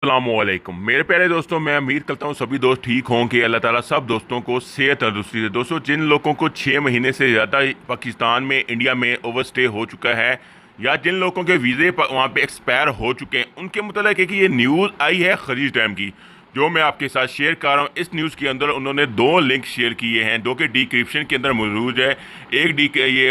अस्सलामुअलैकुम मेरे प्यारे दोस्तों, मैं उम्मीद करता हूँ सभी दोस्त ठीक होंगे। अल्लाह ताला सब दोस्तों को सेहत तंदुरुस्ती दे। दोस्तों, जिन लोगों को 6 महीने से ज़्यादा पाकिस्तान में, इंडिया में ओवरस्टे हो चुका है, या जिन लोगों के वीज़े वहाँ पे एक्सपायर हो चुके हैं, उनके मतलब है कि ये न्यूज़ आई है खरीज टाइम की, जो मैं आपके साथ शेयर कर रहा हूँ। इस न्यूज़ के अंदर उन्होंने 2 लिंक शेयर किए हैं, दो के डिक्रिप्शन के अंदर मौजूद है। एक ये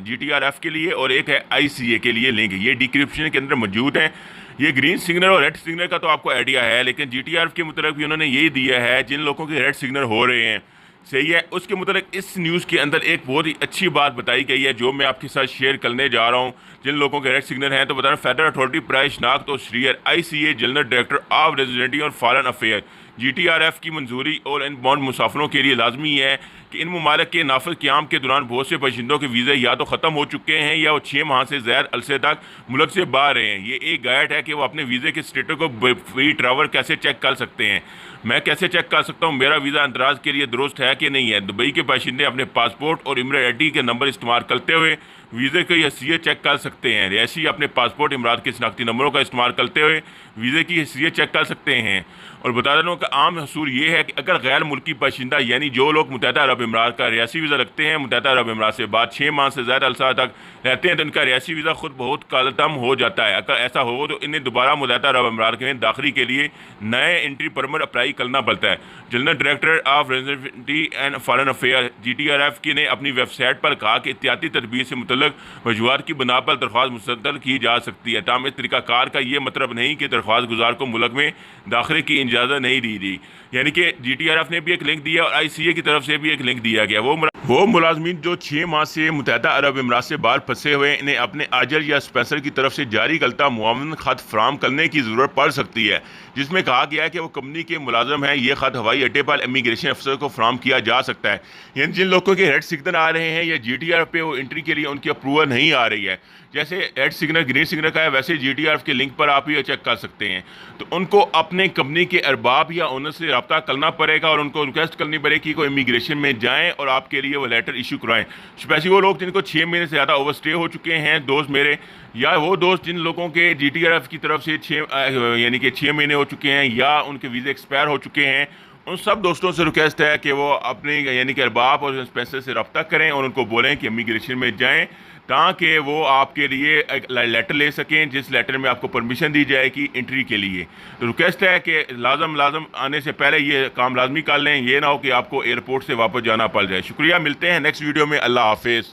GTRF के लिए और एक है ICA के लिए लिंक, ये डिक्रिप्शन के अंदर मौजूद है। ये ग्रीन सिग्नल और रेड सिग्नल का तो आपको आइडिया है, लेकिन GTRF के मतलब भी उन्होंने यही दिया है जिन लोगों के रेड सिग्नल हो रहे हैं। सही है, उसके मतलब इस न्यूज़ के अंदर एक बहुत ही अच्छी बात बताई गई है, जो मैं आपके साथ शेयर करने जा रहा हूँ। जिन लोगों के रेड सिग्नल हैं, तो बता रहा हूँ, फेडरल अथॉरिटी प्राइस शनाख्त और श्रीयर ICA जनरल डायरेक्टर ऑफ रेजिडेंटी और फॉरेन अफेयर GTRF की मंजूरी और इन बॉन्ड मुसाफरों के लिए लाजमी है कि इन ममालिक के नाफिज क़याम के दौरान बहुत से बशिंदों के वीज़े या तो ख़त्म हो चुके हैं या वो 6 माह से ज़्यादा अरसे तक मुल्क से बाहर रहे हैं। ये एक गाइड है कि वो अपने वीज़े के स्टेटस को फ्री ट्रैवल कैसे चेक कर सकते हैं। मैं कैसे चेक कर सकता हूँ मेरा वीज़ा अंतराज के लिए दुरुस्त है कि नहीं है। दुबई के बाशिंदे अपने पासपोर्ट और इमरात ID के नंबर इस्तेमाल करते हुए वीज़े की हैसियत चेक कर सकते हैं। रिहायशी अपने पासपोर्ट इमरात के शनाख्ती नंबरों का इस्तेमाल करते हुए वीज़े की हैसियत चेक कर सकते हैं। और बता दें कि आम हसूल ये है कि अगर गैर मुल्की बाशिंदा यानी जो लोग मुत्तहदा अरब अमीरात का रिहायशी वीज़ा रखते हैं, मुत्तहदा अरब अमीरात से बाद 6 माह से ज़्यादा अरसा तक रहते हैं, तो इनका रिहायशी वीज़ा खुद बहुत कम हो जाता है। अगर ऐसा हो तो इन्हें दोबारा मुत्तहदा अरब अमीरात में दाखिली के लिए नए एंट्री परमिट अप्लाई करना पड़ता है। General director of residency and foreign affair GTRF की ने अपनी वेबसाइट पर कहा कि एहतियाती तदबीर से मुतल्लक वजूहात की बिना पर दरख्वास्त मुस्तरद की जा सकती है। ताम इस तरीक़ाकार का ये मतलब नहीं कि दरख्वास्त गुजार को मुल्क में दाखिले की इजाज़त नहीं दी गई। यानी कि GTRF ने भी एक लिंक दिया और ICA की तरफ से भी एक लिंक दिया गया। वो मुलाजमीन जो 6 माह से मुत्तहदा अरब अमीरात से बाहर फंसे हुए, इन्हें अपने आजर या स्पेंसर की तरफ से जारी गलता मुआवन खत फ्राहम करने की ज़रूरत पड़ सकती है, जिसमें कहा गया है कि वो कंपनी के मुलाजम हैं। ये खत हवाई अड्डे पर इमिग्रेशन अफसर को फ्राहम किया जा सकता है। यानी जिन लोगों के रेड सिग्नल आ रहे हैं या GTRF पे वो एंट्री के लिए उनकी अप्रूवल नहीं आ रही है, जैसे रेड सिग्नल ग्रीन सिग्नल का है, वैसे GTRF के लिंक पर आप ये चेक कर सकते हैं। तो उनको अपने कंपनी के अरबाब या ओनर से रब्ता करना पड़ेगा और उनको रिक्वेस्ट करनी पड़ेगी कि वो इमिग्रेशन में जाएं और आपके लिए वो लेटर इशू कराएं। स्पेशली वो लोग जिनको 6 महीने से ज़्यादा ओवरस्टे हो चुके हैं, दोस्त मेरे, या वो दोस्त जिन लोगों के GTRF की तरफ से 6 महीने हो चुके हैं या उनके वीज़े एक्सपायर हो चुके हैं, उन सब दोस्तों से रिक्वेस्ट है कि वो अपने यानी कि अरबाब और स्पेंसर से रब्ता करें और उनको बोलें कि इमिग्रेशन में जाएं, ताकि वो आपके लिए एक लेटर ले सकें, जिस लेटर में आपको परमिशन दी जाएगी एंट्री के लिए। तो रिक्वेस्ट है कि लाजम आने से पहले ये काम लाजमी कर लें, ये ना हो कि आपको एयरपोर्ट से वापस जाना पड़ जाए। शुक्रिया, मिलते हैं नेक्स्ट वीडियो में। अल्लाह हाफिज़।